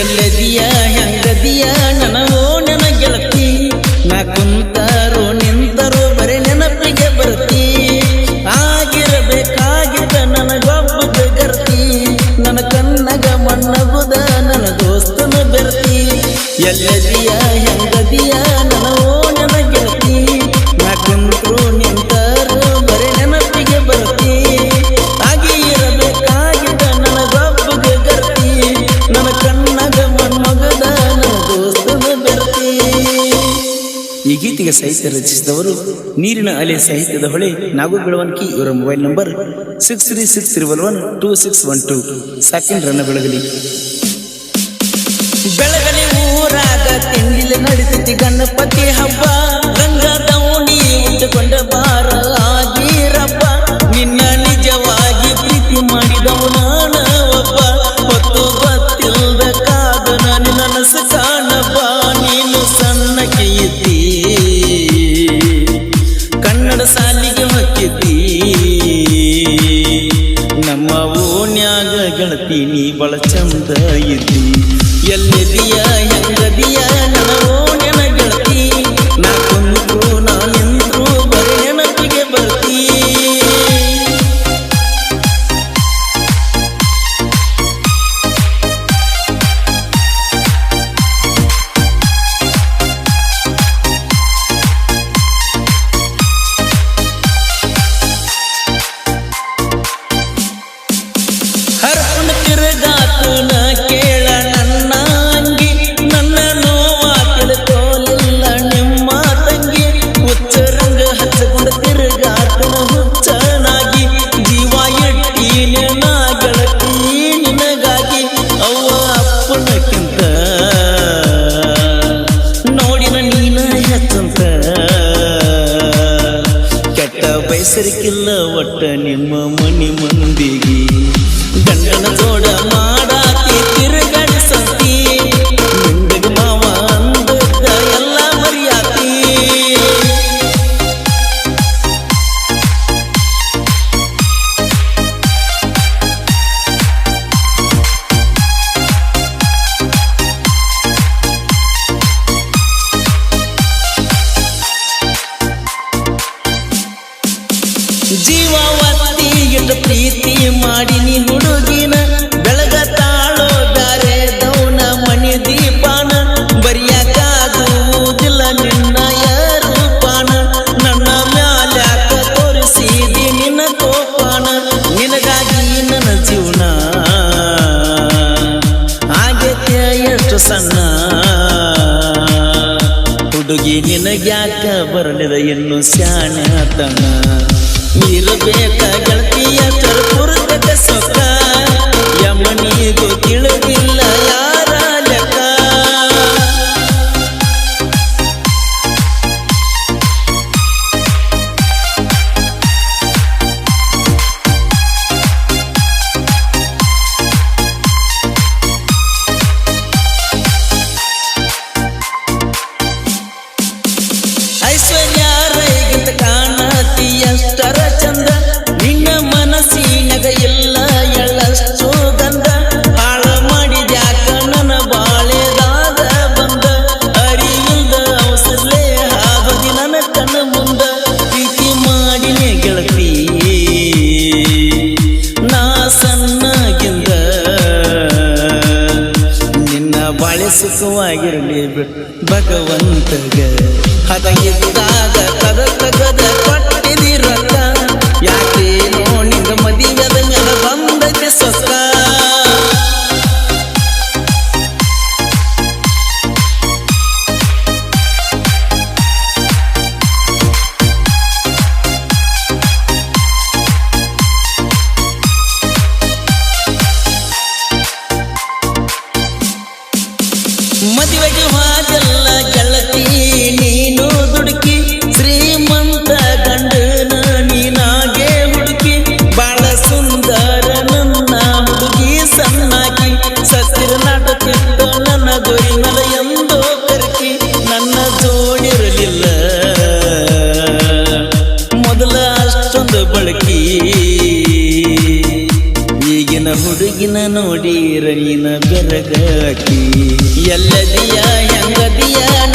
ಎಲ್ಲದಿಯ ಹೆಂಗದಿಯ ನನವೋ ನನ್ನ ಗೆಳತಿ ನಾ ಕುಂತಾರೋ ನಿಂತರೋ ಬರೀ ನೆನಪಿಗೆ ಬರ್ತಿ ಆಗಿರಬೇಕಾಗಿದ್ದ ನನಗೊಬ್ಬದ ಗರ್ತಿ ನನ್ನ ಕನ್ನಗ ಮಣ್ಣಗುದ ನನ್ನ ದೋಸ್ತನ ಬೆರ್ತಿ ಎಲ್ಲದಿಯ ಹೆಂಗದಿಯ ನನವೋ ನನ್ನ ಗೆಳತಿ ನಾ ಕುಂತ್ರು ನಿಂತರೋ ಬರೀ ನೆನಪಿಗೆ ಬರ್ತಿ ಆಗಿರಬೇಕಾಗಿದ್ದ ನನಗೊಬ್ಬದ ಗರ್ತಿ ನನ್ನ ಕನ್ನಗ ಮಣ್ಣಗುದ ನನ್ನ ದೋಸ್ತನ ಬೆರ್ತಿ. ಈ ಗೀತೆಗೆ ಸಾಹಿತ್ಯ ರಚಿಸಿದವರು ನೀರಿನ ಅಲೆ ಸಾಹಿತ್ಯದ ಹೊಳೆ ನಾಗು ಬೆಳವಣಿಗೆ. ಇವರ ಮೊಬೈಲ್ ನಂಬರ್ 6363112612. ಸಾಕಿನ ರನ್ನ ಬೆಳಗಲಿ ಬೆಳಗಲಿ ಊರಾಗ ತಿಂಡಿಲಿ ನಡಿತೈತಿ ಗಣಪತಿ ಹಬ್ಬ ಗಂಗಾ ದೌಣಿ ಉಟ್ಟುಕೊಂಡ ಬಾರ ಆಗಿರಪ್ಪ ನಿನ್ನ ನಿಜವಾಗಿ ಪ್ರೀತಿ ಮಾಡಿದವು ನಾನ ಒಬ್ಬ ಹೊತ್ತು ಗೊತ್ತಿಲ್ಲದ ಕಾದನ ನಿನ್ನ ನನಸು ಕಾಣಬ್ಬ ನೀನು ಸಣ್ಣಕ್ಕೆ ಇದ್ದಿ ಕನ್ನಡ ಸಾಲಿಗೆ ಹೊಕ್ಕಿದ್ದಿ ನಮ್ಮ ಓಣ್ಯಾಗ ಗೆಳತಿ ನೀ ಬಳ ಚಂದ ಇದ್ದಿ ಎಲ್ಲಿದೀಯ ಹೆಂಗದಿಯ ನನ್ನ ಓಣ್ಯನ ಗೆಳತಿ ನಾ ಕುಂತ್ರು ನಾ ನಿಂತ್ರು ಬರೀ ನೆನಪಿಗೆ ಬರ್ತಿ. ಹರ್ಕೊಂಡ ತಿರುಗಾತು ನಾ ಕೇಳ ನನ್ನ ಅಂಗಿ ನನ್ನ ನೋವ ತಿಳ್ಕೋಲಿಲ್ಲ ನಿಮ್ಮ ತಂಗಿ ಹುಚ್ಚರಂಗ ಹಚ್ಚಕೊಂಡ ತಿರುಗಾತು ಹುಚ್ಚನಾಗಿ ಜೀವ ಎಟ್ಟೀನ ನಾ ಗೆಳತಿ ನಿನಗಾಗಿ ಅವ್ವ ಅಪ್ಪನಕ್ಕಿಂತ ನೋಡಿನ ನೀನ ಹೆಚ್ಚಂತ ಕೆಟ್ಟ ಬಯಸರಿಕಿಲ್ಲ ಒಟ್ಟ ನಿಮ್ಮ ಮನಿ ಮಂದಿಗೆ ಗಂಡನ ಜೋಡ ಮಾಡಾತಿ ತಿರುಗಡಿಸತಿ ನಿಂದಗ ಮಾವ ಅಂದದ್ದ ಎಲ್ಲ ಮರಿಯಾತಿ. ಜೀವವತ್ತಿ ಇಟ್ಟು ಪ್ರೀತಿ ಮಾಡಿನಿ ಹುಡುಗಿನ ಬೆಳಗ ತಾಳೋ ಬ್ಯಾರೆ ದೌನ ಮಣಿ ದೀಪಾನ ಬರಿಯಾಕಾಗುವುದಿಲ್ಲ ನಿನ್ನ ರೂಪಾನ ನನ್ನ ಮ್ಯಾಲ್ಯಾಕ ತೋರಿಸಿದಿ ನಿನ್ನ ಕೋಪಾನ ನಿನಗಾಗಿ ನನ್ನ ಜೀವನ ಆಗೈತೆ ಎಷ್ಟು ಸಣ್ಣ ಹುಡುಗಿ ನಿನಗ್ಯಾಕ ಬರಲಿದ ಇನ್ನು ಸ್ಯಾಣತನ ಇರಬೇಕ ಗೆಳತಿಯ ಚರ್ಪುರದ ಸೊಕ್ಕ ಯಮನಿಗೂ ತಿಳಿದಿಲ್ಲ ಯಾರ ಲೆಕ್ಕ. ಐಶ್ವರ್ಯ ರೈಗಿಂತ ಕಾಣತಿ ಎಷ್ಟರ ಚಂದ ನಿನ್ನ ಮನಸ್ಸಿನಗ ಇಲ್ಲ ಎಳ್ಳಷ್ಟು ಗಂಧ ಹಾಳ ಮಾಡಿದ್ಯಾಕ ನನ್ನ ಬಾಳೆದಾದ ಬಂದ ಅರಿವಿಲ್ದ ಅವಸರಲೇ ಆಗೋದಿ ನನ್ನ ಕಣ್ಣ ಮುಂದ ಪ್ರೀತಿ ಮಾಡಿನೇ ಗೆಳತಿ ನಾ ಸಣ್ಣಗಿಂದ ನಿನ್ನ ಬಾಳೆ ಸುಖವಾಗಿರಲಿ ಭಗವಂತಗ ಹದ ಇದ್ದಾಗ ಕದ ತಗದ ಕೊಟ್ಟಿದಿರಕ್ಕ ಯಾಕೇನೋ ನಿಂಗ ಮದಿಗದ ನೆಲ ಬಂದೈತೆ ಸೊಕ್ಕ. ಮದುವೆಗೆ ಹೋದಲ್ಲ ಗೆಳತಿ ನೀನು ದುಡುಕಿ ಶ್ರೀಮಂತ ಗಂಡನ ನೀನಾಗೆ ಹುಡುಕಿ ಬಾಳ ಸುಂದರ ನನ್ನ ಹುಡುಗಿ ಸಣ್ಣಾಕಿ ಸತ್ತಿರ ನಾಟಕಿದ್ದ ನನ್ನ ಗೊರಿಮಲ ಎಂದೋ ಕರ್ಕಿ ನನ್ನ ಜೋಡಿರಲಿಲ್ಲ ಮೊದಲ ಅಷ್ಟೊಂದು ಬಳಕಿ ಈಗಿನ ಹುಡುಗಿ ಹುಡುಗಿನ ನೋಡಿರ ನೀನ ಬೆರಗಾಕಿ ಎಲ್ಲದಿಯ ಹೆಂಗದಿಯ ನನ್ನ